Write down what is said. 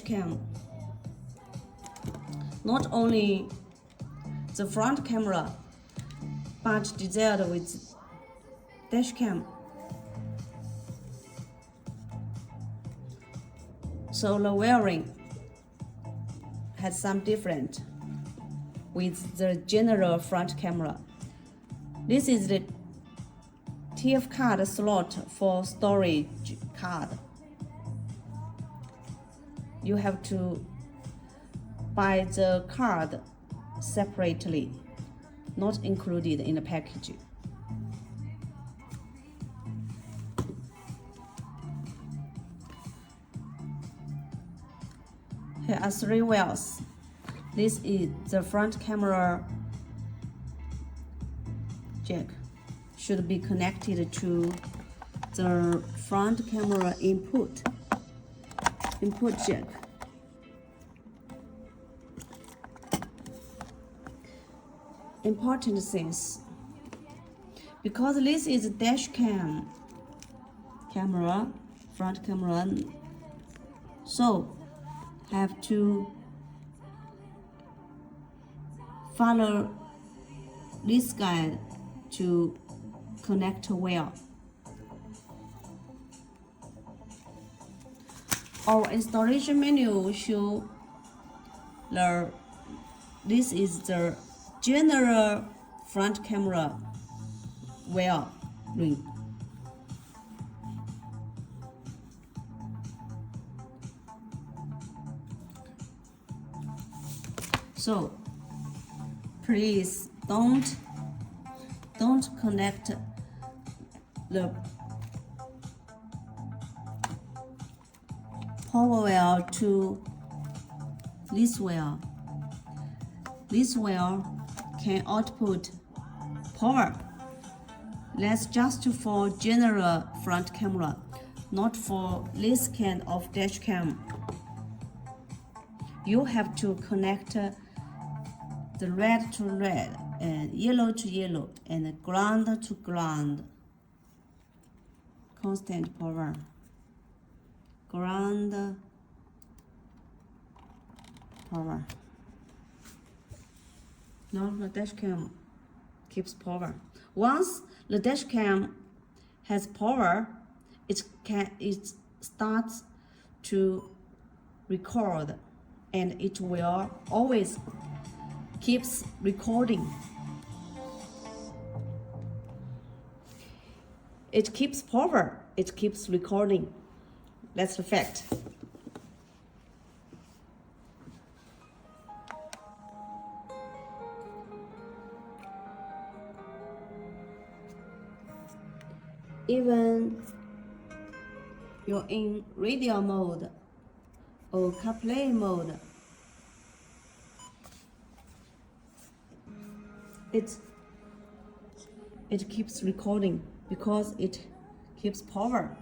cam. Not only the front camera, but designed with dash cam. So the wiring has some different with the general front camera. This is the TF card slot for storage card. You have to buy the card separately, not included in the package. Here are 3 wires. This is the front camera jack. Should be connected to the front camera input jack. Important things, because this is a dash cam camera, front camera, so have to follow this guide to connect wire. Our installation manual show this is the general front camera wire ring. So please don't connect the power wire to this wire. This wire can output power. That's just for general front camera, not for this kind of dash cam. You have to connect the red to red and yellow to yellow and ground to ground. Constant power. Ground power. Now the dash cam keeps power. Once the dash cam has power, it starts to record, and it will always keeps recording. It keeps power, it keeps recording. That's the fact. Even you're in radio mode or CarPlay mode, it keeps recording because it keeps power.